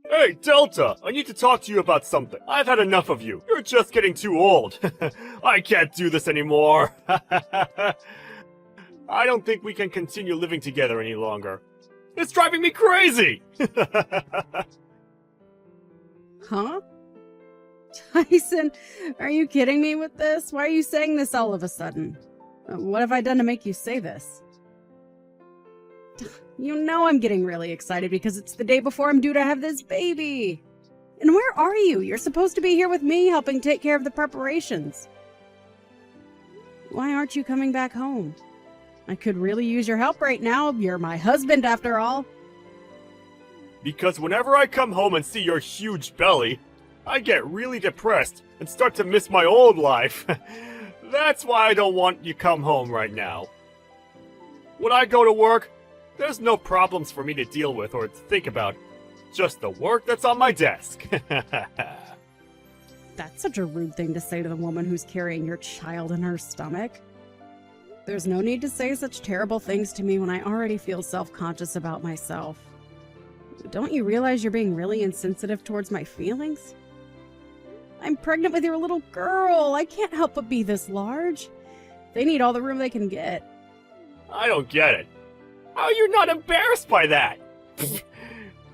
Hey, Delta! I need to talk to you about something. I've had enough of you. You're just getting too old. I can't do this anymore. I don't think we can continue living together any longer. It's driving me crazy! Huh? Tyson, are you kidding me with this? Why are you saying this all of a sudden? What have I done to make you say this? You know I'm getting really excited because it's the day before I'm due to have this baby. And where are you? You're supposed to be here with me helping take care of the preparations. Why aren't you coming back home? I could really use your help right now. You're my husband after all. Because whenever I come home and see your huge belly, I get really depressed and start to miss my old life. That's why I don't want you come home right now. When I go to work, there's no problems for me to deal with or to think about. Just the work that's on my desk. That's such a rude thing to say to the woman who's carrying your child in her stomach. There's no need to say such terrible things to me when I already feel self-conscious about myself. Don't you realize you're being really insensitive towards my feelings? I'm pregnant with your little girl. I can't help but be this large. They need all the room they can get. I don't get it. How are you not embarrassed by that?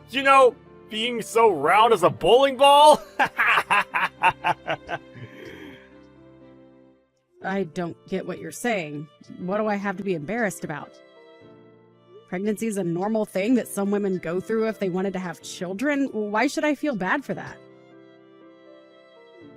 You know, being so round as a bowling ball? I don't get what you're saying. What do I have to be embarrassed about? Pregnancy is a normal thing that some women go through if they wanted to have children. Why should I feel bad for that?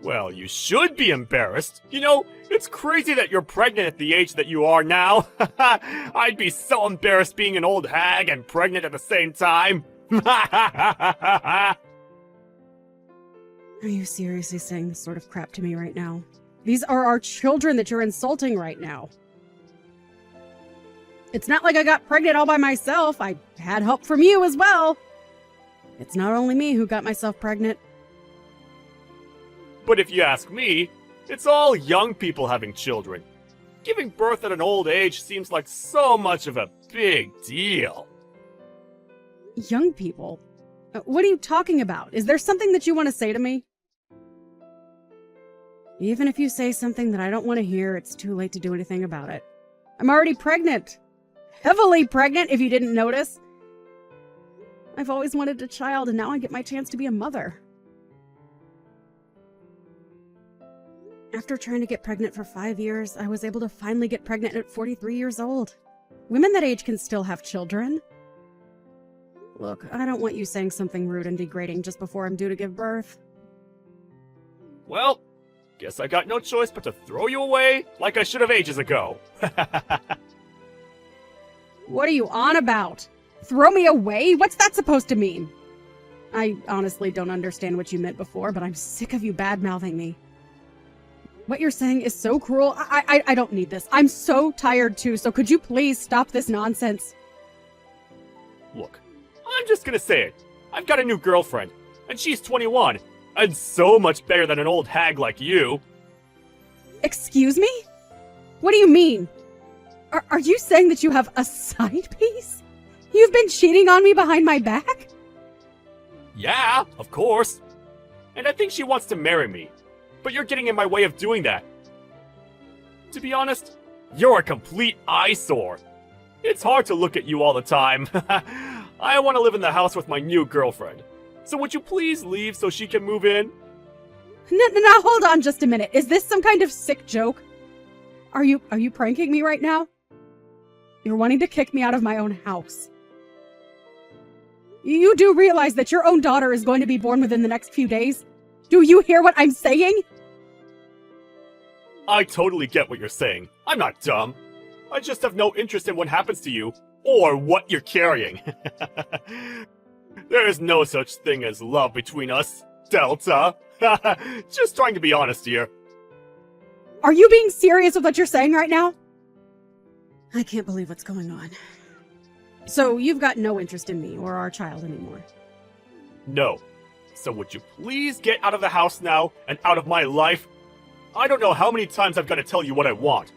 Well, you should be embarrassed. You know, it's crazy that you're pregnant at the age that you are now. I'd be so embarrassed being an old hag and pregnant at the same time. Are you seriously saying this sort of crap to me right now? These are our children that you're insulting right now. It's not like I got pregnant all by myself. I had help from you as well. It's not only me who got myself pregnant. But if you ask me, it's all young people having children. Giving birth at an old age seems like so much of a big deal. Young people? What are you talking about? Is there something that you want to say to me? Even if you say something that I don't want to hear, it's too late to do anything about it. I'm already pregnant. Heavily pregnant, if you didn't notice. I've always wanted a child, and now I get my chance to be a mother. After trying to get pregnant for 5 years, I was able to finally get pregnant at 43 years old. Women that age can still have children. Look, I don't want you saying something rude and degrading just before I'm due to give birth. Well, guess I got no choice but to throw you away like I should have ages ago. What are you on about? Throw me away? What's that supposed to mean? I honestly don't understand what you meant before, but I'm sick of you bad-mouthing me. What you're saying is so cruel. I don't need this. I'm so tired too, so could you please stop this nonsense? Look, I'm just gonna say it. I've got a new girlfriend, and she's 21, and so much better than an old hag like you. Excuse me? What do you mean? Are you saying that you have a side piece? You've been cheating on me behind my back? Yeah, of course. And I think she wants to marry me. But you're getting in my way of doing that. To be honest, you're a complete eyesore. It's hard to look at you all the time. I want to live in the house with my new girlfriend. So would you please leave so she can move in? Now hold on just a minute. Is this some kind of sick joke? Are you pranking me right now? You're wanting to kick me out of my own house. You do realize that your own daughter is going to be born within the next few days? Do you hear what I'm saying? I totally get what you're saying. I'm not dumb. I just have no interest in what happens to you, or what you're carrying. There is no such thing as love between us, Delta. Just trying to be honest here. Are you being serious with what you're saying right now? I can't believe what's going on. So you've got no interest in me or our child anymore? No. So would you please get out of the house now and out of my life? I don't know how many times I've got to tell you what I want.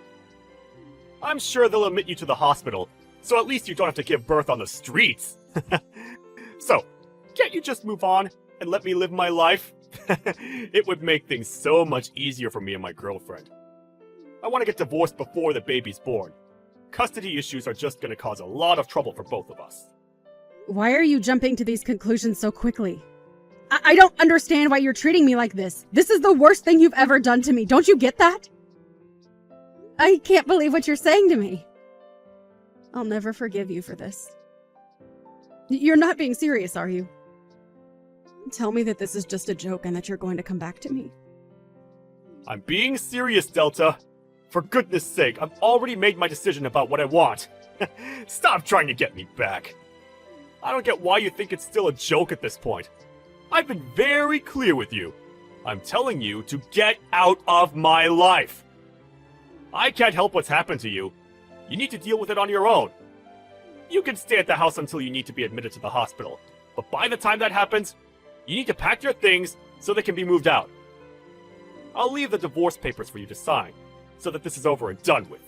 I'm sure they'll admit you to the hospital, so at least you don't have to give birth on the streets. So, Can't you just move on and let me live my life? It would make things so much easier for me and my girlfriend. I want to get divorced before the baby's born. Custody issues are just going to cause a lot of trouble for both of us. Why are you jumping to these conclusions so quickly? I don't understand why you're treating me like this. This is the worst thing you've ever done to me. Don't you get that? I can't believe what you're saying to me. I'll never forgive you for this. You're not being serious, are you? Tell me that this is just a joke and that you're going to come back to me. I'm being serious, Delta. For goodness sake, I've already made my decision about what I want. Stop trying to get me back. I don't get why you think it's still a joke at this point. I've been very clear with you. I'm telling you to get out of my life. I can't help what's happened to you. You need to deal with it on your own. You can stay at the house until you need to be admitted to the hospital. But by the time that happens, you need to pack your things so they can be moved out. I'll leave the divorce papers for you to sign, so that this is over and done with.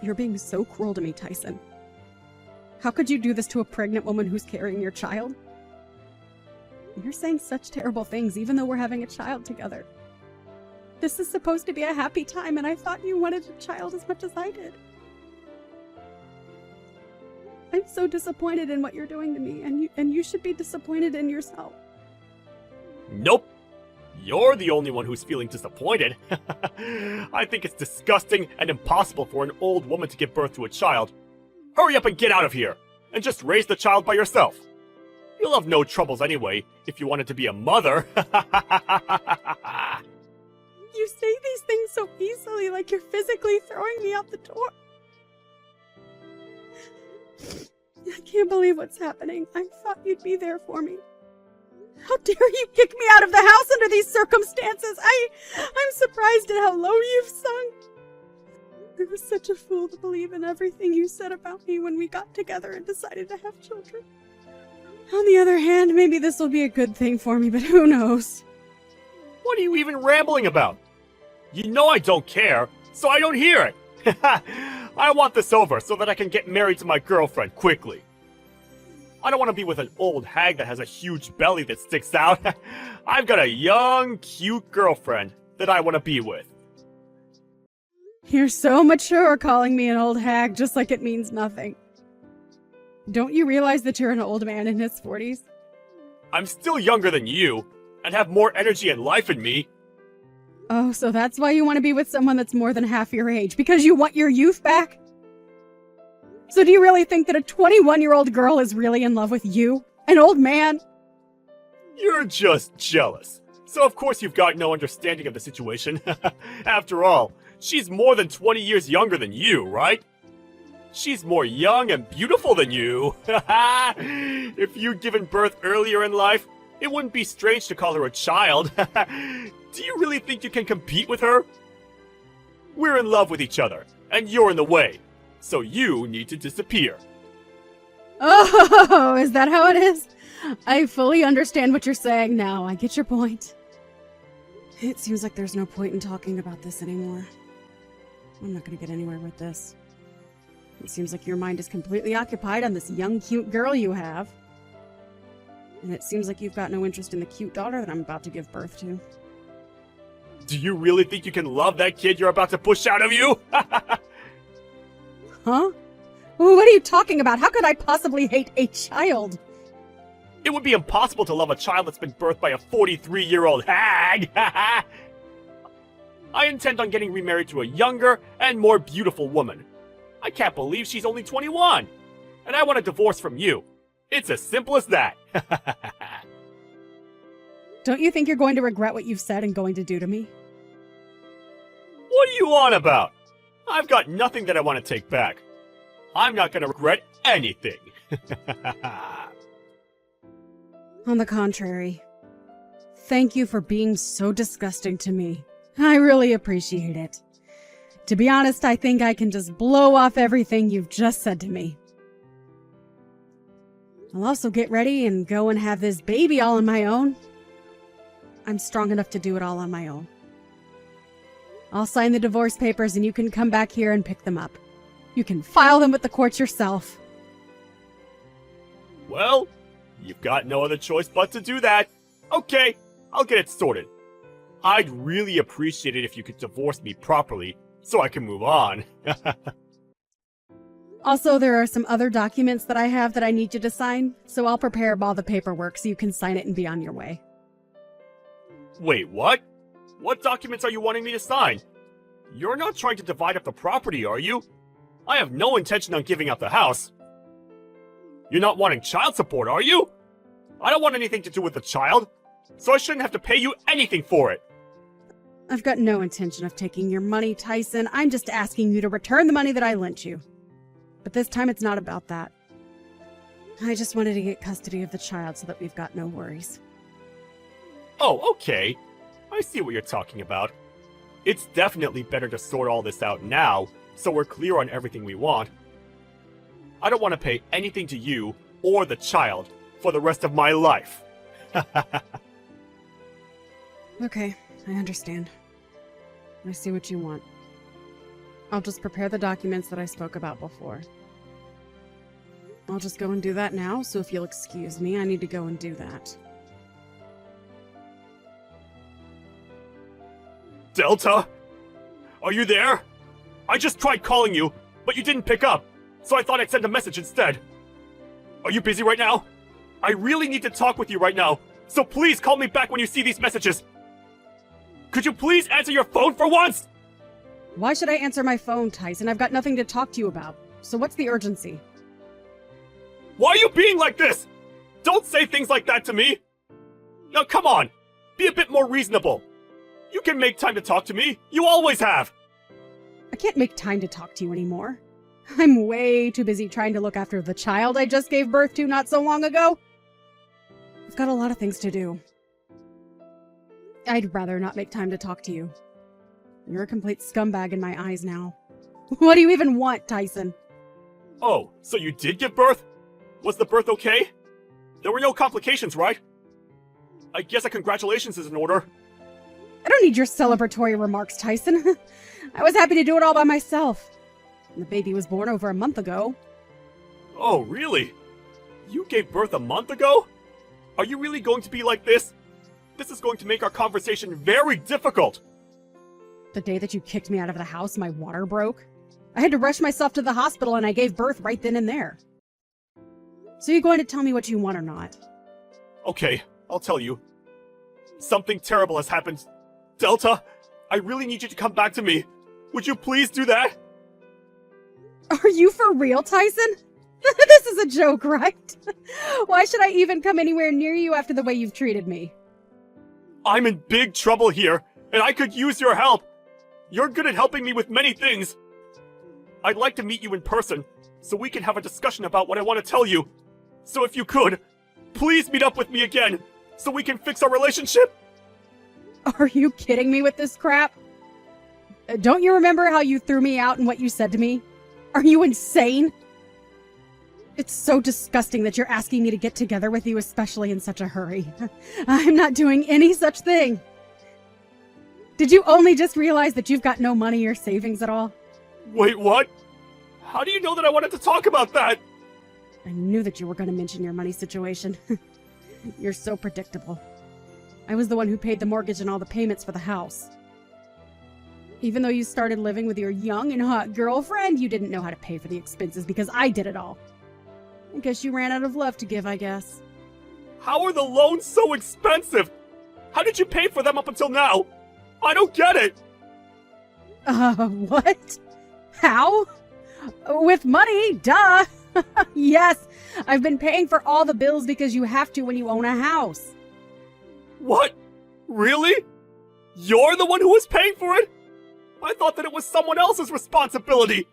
You're being so cruel to me, Tyson. How could you do this to a pregnant woman who's carrying your child? You're saying such terrible things even though we're having a child together. This is supposed to be a happy time, and I thought you wanted a child as much as I did. I'm so disappointed in what you're doing to me, and you should be disappointed in yourself. Nope. You're the only one who's feeling disappointed. I think it's disgusting and impossible for an old woman to give birth to a child. Hurry up and get out of here, and just raise the child by yourself. You'll have no troubles anyway, if you wanted to be a mother. You say these things so easily, like you're physically throwing me out the door. I can't believe what's happening. I thought you'd be there for me. How dare you kick me out of the house under these circumstances? I'm surprised at how low you've sunk. I was such a fool to believe in everything you said about me when we got together and decided to have children. On the other hand, maybe this will be a good thing for me, but who knows? What are you even rambling about? You know I don't care, so I don't hear it. I want this over so that I can get married to my girlfriend quickly. I don't want to be with an old hag that has a huge belly that sticks out. I've got a young, cute girlfriend that I want to be with. You're so mature calling me an old hag just like it means nothing. Don't you realize that you're an old man in his 40s? I'm still younger than you, and have more energy and life in me. Oh, so that's why you want to be with someone that's more than half your age? Because you want your youth back? So do you really think that a 21-year-old girl is really in love with you? An old man? You're just jealous. So of course you've got no understanding of the situation. After all, she's more than 20 years younger than you, right? She's more young and beautiful than you. If you'd given birth earlier in life, it wouldn't be strange to call her a child. Do you really think you can compete with her? We're in love with each other, and you're in the way. So you need to disappear. Oh, is that how it is? I fully understand what you're saying now. I get your point. It seems like there's no point in talking about this anymore. I'm not going to get anywhere with this. It seems like your mind is completely occupied on this young, cute girl you have. And it seems like you've got no interest in the cute daughter that I'm about to give birth to. Do you really think you can love that kid you're about to push out of you? Huh? What are you talking about? How could I possibly hate a child? It would be impossible to love a child that's been birthed by a 43-year-old hag. I intend on getting remarried to a younger and more beautiful woman. I can't believe she's only 21. And I want a divorce from you. It's as simple as that. Don't you think you're going to regret what you've said and going to do to me? What are you on about? I've got nothing that I want to take back. I'm not going to regret anything. On the contrary, thank you for being so disgusting to me. I really appreciate it. To be honest, I think I can just blow off everything you've just said to me. I'll also get ready and go and have this baby all on my own. I'm strong enough to do it all on my own. I'll sign the divorce papers and you can come back here and pick them up. You can file them with the courts yourself. Well, You've got no other choice but to do that. Okay, I'll get it sorted. I'd really appreciate it if you could divorce me properly so I can move on. Also, there are some other documents that I have that I need you to sign, so I'll prepare all the paperwork so you can sign it and be on your way. Wait, what? What documents are you wanting me to sign? You're not trying to divide up the property, are you? I have no intention on giving up the house. You're not wanting child support, are you? I don't want anything to do with the child, so I shouldn't have to pay you anything for it. I've got no intention of taking your money, Tyson. I'm just asking you to return the money that I lent you. But this time it's not about that. I just wanted to get custody of the child so that we've got no worries. Oh, okay. I see what you're talking about. It's definitely better to sort all this out now, so we're clear on everything we want. I don't want to pay anything to you or the child for the rest of my life. Okay, I understand. I see what you want. I'll just prepare the documents that I spoke about before. I'll just go and do that now, so if you'll excuse me, I need to go and do that. Delta? Are you there? I just tried calling you, but you didn't pick up, so I thought I'd send a message instead. Are you busy right now? I really need to talk with you right now, so please call me back when you see these messages. Could you please answer your phone for once? Why should I answer my phone, Tyson? I've got nothing to talk to you about. So what's the urgency? Why are you being like this? Don't say things like that to me. Now come on, be a bit more reasonable. You can make time to talk to me. You always have. I can't make time to talk to you anymore. I'm way too busy trying to look after the child I just gave birth to not so long ago. I've got a lot of things to do. I'd rather not make time to talk to you. You're a complete scumbag in my eyes now. What do you even want, Tyson? Oh, so you did give birth? Was the birth okay? There were no complications, right? I guess a congratulations is in order. I don't need your celebratory remarks, Tyson. I was happy to do it all by myself. The baby was born over a month ago. Oh, really? You gave birth a month ago? Are you really going to be like this? This is going to make our conversation very difficult. The day that you kicked me out of the house, my water broke. I had to rush myself to the hospital and I gave birth right then and there. So you're going to tell me what you want or not? Okay, I'll tell you. Something terrible has happened. Delta, I really need you to come back to me. Would you please do that? Are you for real, Tyson? This is a joke, right? Why should I even come anywhere near you after the way you've treated me? I'm in big trouble here, and I could use your help. You're good at helping me with many things. I'd like to meet you in person, so we can have a discussion about what I want to tell you. So if you could, please meet up with me again, so we can fix our relationship. Are you kidding me with this crap? Don't you remember how you threw me out and what you said to me? Are you insane? It's so disgusting that you're asking me to get together with you, especially in such a hurry. I'm not doing any such thing. Did you only just realize that you've got no money or savings at all? Wait, what? How do you know that I wanted to talk about that? I knew that you were going to mention your money situation. You're so predictable. I was the one who paid the mortgage and all the payments for the house. Even though you started living with your young and hot girlfriend, you didn't know how to pay for the expenses because I did it all. I guess you ran out of love to give, I guess. How are the loans so expensive? How did you pay for them up until now? I don't get it! What? How? With money, duh! Yes, I've been paying for all the bills because you have to when you own a house. What? Really? You're the one who was paying for it? I thought that it was someone else's responsibility!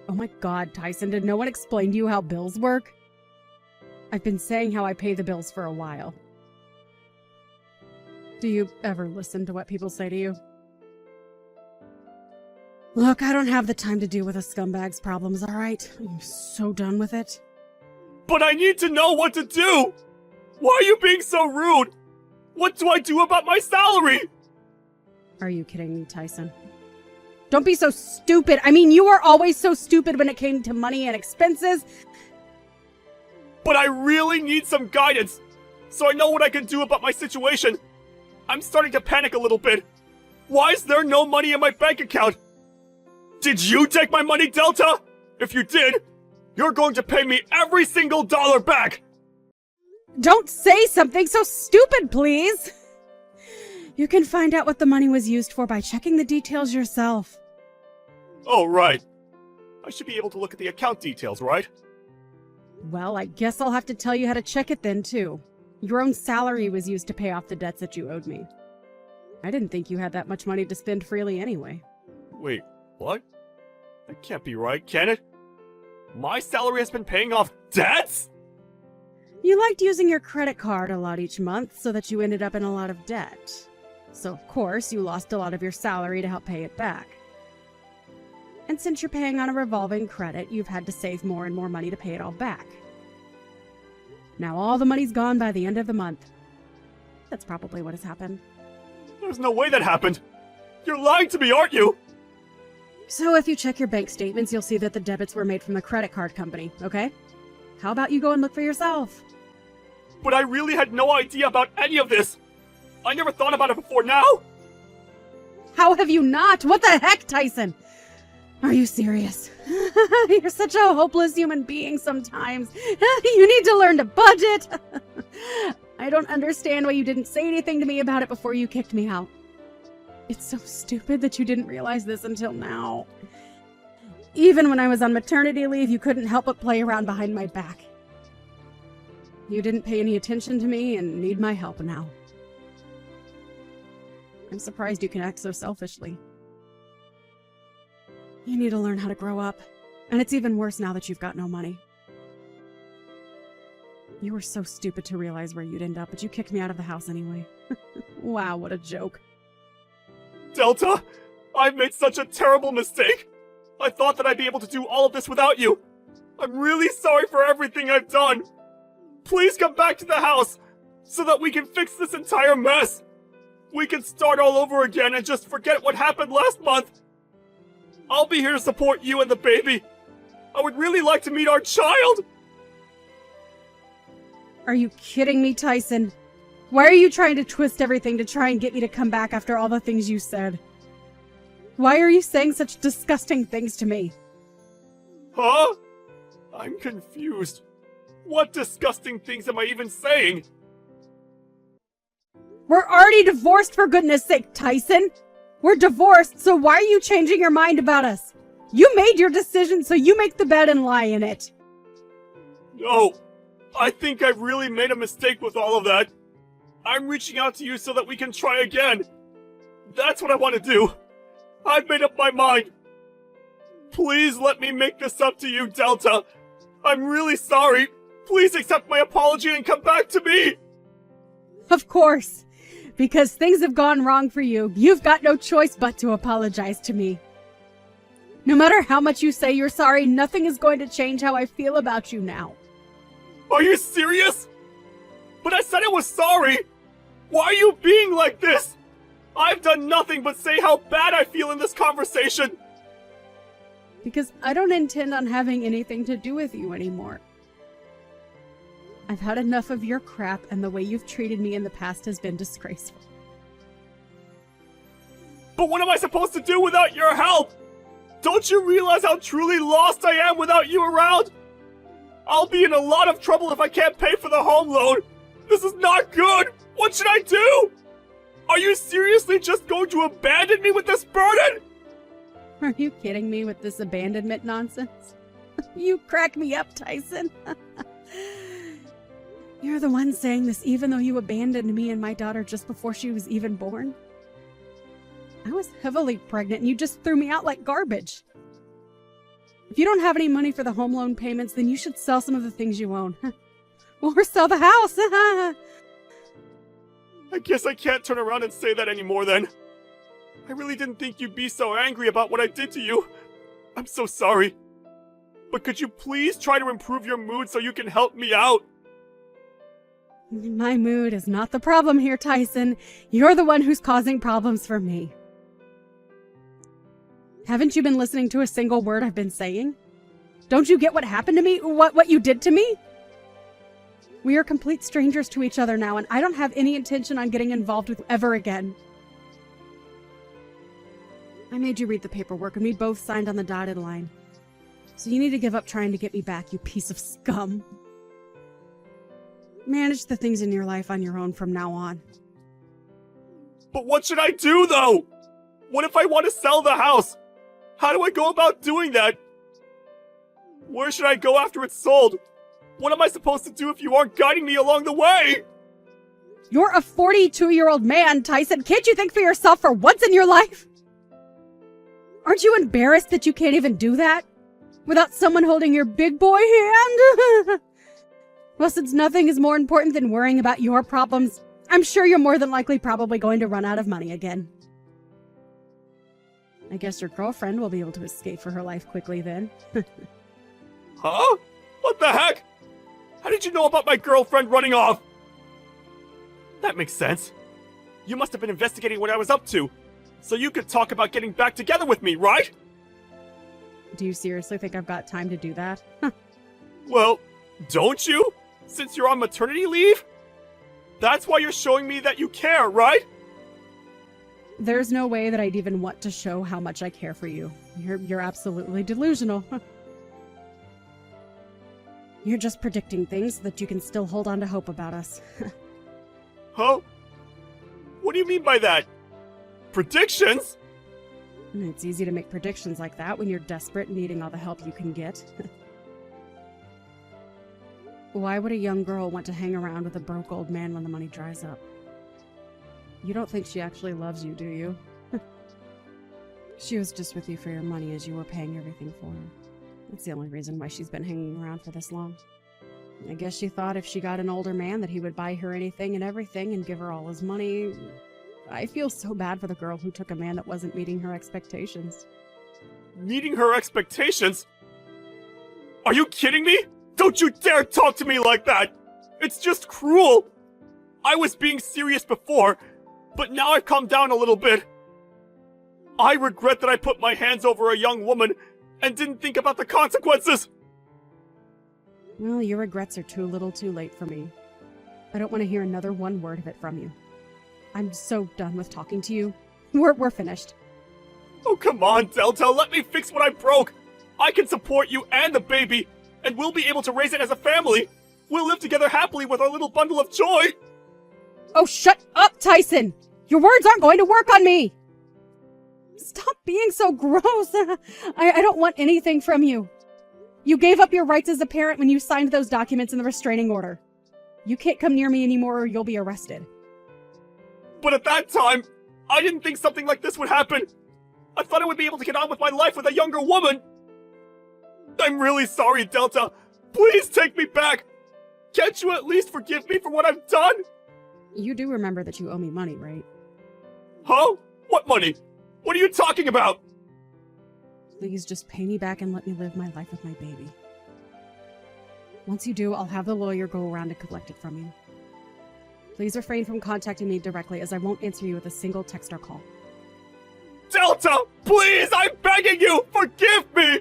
Oh my god, Tyson, did no one explain to you how bills work? I've been saying how I pay the bills for a while. Do you ever listen to what people say to you? Look, I don't have the time to deal with a scumbag's problems, alright? I'm so done with it. But I need to know what to do! Why are you being so rude? What do I do about my salary? Are you kidding me, Tyson? Don't be so stupid. I mean, you were always so stupid when it came to money and expenses. But I really need some guidance, so I know what I can do about my situation. I'm starting to panic a little bit. Why is there no money in my bank account? Did you take my money, Delta? If you did, you're going to pay me every single dollar back! Don't say something so stupid, please! You can find out what the money was used for by checking the details yourself. Oh, right. I should be able to look at the account details, right? Well, I guess I'll have to tell you how to check it then, too. Your own salary was used to pay off the debts that you owed me. I didn't think you had that much money to spend freely anyway. Wait, what? That can't be right, can it? My salary has been paying off debts? You liked using your credit card a lot each month so that you ended up in a lot of debt. So, of course, you lost a lot of your salary to help pay it back. And since you're paying on a revolving credit, you've had to save more and more money to pay it all back. Now all the money's gone by the end of the month. That's probably what has happened. There's no way that happened. You're lying to me, aren't you? So if you check your bank statements, you'll see that the debits were made from the credit card company, okay? How about you go and look for yourself? But I really had no idea about any of this. I never thought about it before now. How have you not? What the heck, Tyson? Are you serious? You're such a hopeless human being sometimes. You need to learn to budget. I don't understand why you didn't say anything to me about it before you kicked me out. It's so stupid that you didn't realize this until now. Even when I was on maternity leave, you couldn't help but play around behind my back. You didn't pay any attention to me and need my help now. I'm surprised you can act so selfishly. You need to learn how to grow up, and it's even worse now that you've got no money. You were so stupid to realize where you'd end up, but you kicked me out of the house anyway. Wow, what a joke. Delta, I've made such a terrible mistake. I thought that I'd be able to do all of this without you. I'm really sorry for everything I've done. Please come back to the house so that we can fix this entire mess. We can start all over again and just forget what happened last month. I'll be here to support you and the baby. I would really like to meet our child. Are you kidding me, Tyson? Why are you trying to twist everything to try and get me to come back after all the things you said? Why are you saying such disgusting things to me? Huh? I'm confused. What disgusting things am I even saying? We're already divorced, for goodness sake, Tyson! We're divorced, so why are you changing your mind about us? You made your decision, so you make the bed and lie in it. No, I think I've really made a mistake with all of that. I'm reaching out to you so that we can try again. That's what I want to do. I've made up my mind. Please let me make this up to you, Delta. I'm really sorry. Please accept my apology and come back to me. Of course. Because things have gone wrong for you, you've got no choice but to apologize to me. No matter how much you say you're sorry, nothing is going to change how I feel about you now. Are you serious? But I said I was sorry. Why are you being like this? I've done nothing but say how bad I feel in this conversation. Because I don't intend on having anything to do with you anymore. I've had enough of your crap, and the way you've treated me in the past has been disgraceful. But what am I supposed to do without your help? Don't you realize how truly lost I am without you around? I'll be in a lot of trouble if I can't pay for the home loan. This is not good. What should I do? Are you seriously just going to abandon me with this burden? Are you kidding me with this abandonment nonsense? You crack me up, Tyson. You're the one saying this even though you abandoned me and my daughter just before she was even born. I was heavily pregnant and you just threw me out like garbage. If you don't have any money for the home loan payments, then you should sell some of the things you own. Or sell the house. I guess I can't turn around and say that anymore then. I really didn't think you'd be so angry about what I did to you. I'm so sorry. But could you please try to improve your mood so you can help me out? My mood is not the problem here, Tyson. You're the one who's causing problems for me. Haven't you been listening to a single word I've been saying? Don't you get what happened to me? What you did to me? We are complete strangers to each other now, and I don't have any intention on getting involved with you ever again. I made you read the paperwork, and we both signed on the dotted line. So you need to give up trying to get me back, you piece of scum. Manage the things in your life on your own from now on. But what should I do, though? What if I want to sell the house? How do I go about doing that? Where should I go after it's sold? What am I supposed to do if you aren't guiding me along the way? You're a 42-year-old man, Tyson. Can't you think for yourself for once in your life? Aren't you embarrassed that you can't even do that? Without someone holding your big boy hand? Well, since nothing is more important than worrying about your problems, I'm sure you're more than likely probably going to run out of money again. I guess your girlfriend will be able to escape for her life quickly then. Huh? What the heck? How did you know about my girlfriend running off? That makes sense. You must have been investigating what I was up to, so you could talk about getting back together with me, right? Do you seriously think I've got time to do that? Well, don't you? Since you're on maternity leave? That's why you're showing me that you care, right? There's no way that I'd even want to show how much I care for you. You're absolutely delusional. You're just predicting things so that you can still hold on to hope about us. Huh? What do you mean by that? Predictions? It's easy to make predictions like that when you're desperate and needing all the help you can get. Why would a young girl want to hang around with a broke old man when the money dries up? You don't think she actually loves you, do you? She was just with you for your money as you were paying everything for her. That's the only reason why she's been hanging around for this long. I guess she thought if she got an older man that he would buy her anything and everything and give her all his money. I feel so bad for the girl who took a man that wasn't meeting her expectations. Meeting her expectations? Are you kidding me? Don't you dare talk to me like that! It's just cruel! I was being serious before, but now I've calmed down a little bit. I regret that I put my hands over a young woman and didn't think about the consequences! Well, your regrets are too little too late for me. I don't want to hear another one word of it from you. I'm so done with talking to you. We're finished. Oh, come on, Delta, let me fix what I broke! I can support you and the baby, and we'll be able to raise it as a family! We'll live together happily with our little bundle of joy! Oh, shut up, Tyson! Your words aren't going to work on me! Stop being so gross! I don't want anything from you. You gave up your rights as a parent when you signed those documents in the restraining order. You can't come near me anymore or you'll be arrested. But at that time, I didn't think something like this would happen. I thought I would be able to get on with my life with a younger woman. I'm really sorry, Delta. Please take me back. Can't you at least forgive me for what I've done? You do remember that you owe me money, right? Huh? What money? What are you talking about? Please just pay me back and let me live my life with my baby. Once you do, I'll have the lawyer go around and collect it from you. Please refrain from contacting me directly, as I won't answer you with a single text or call. Delta! Please, I'm begging you! Forgive me!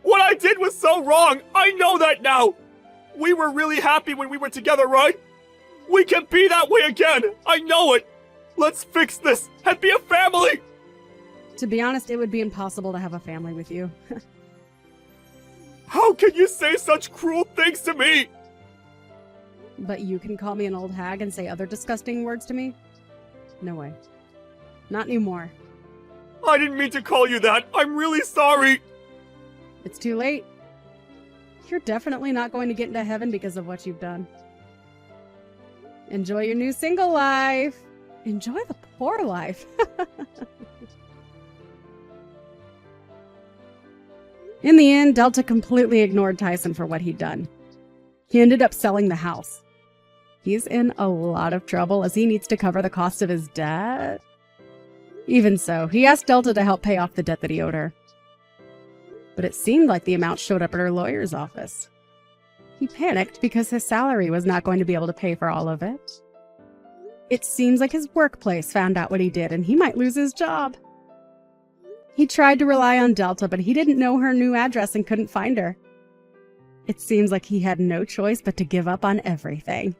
What I did was so wrong! I know that now! We were really happy when we were together, right? We can be that way again! I know it! Let's fix this and be a family! To be honest, it would be impossible to have a family with you. How can you say such cruel things to me? But you can call me an old hag and say other disgusting words to me? No way. Not anymore. I didn't mean to call you that. I'm really sorry. It's too late. You're definitely not going to get into heaven because of what you've done. Enjoy your new single life. Enjoy the poor life. In the end, Delta completely ignored Tyson for what he'd done. He ended up selling the house. He's in a lot of trouble as he needs to cover the cost of his debt. Even so, he asked Delta to help pay off the debt that he owed her. But it seemed like the amount showed up at her lawyer's office. He panicked because his salary was not going to be able to pay for all of it. It seems like his workplace found out what he did and he might lose his job. He tried to rely on Delta, but he didn't know her new address and couldn't find her. It seems like he had no choice but to give up on everything.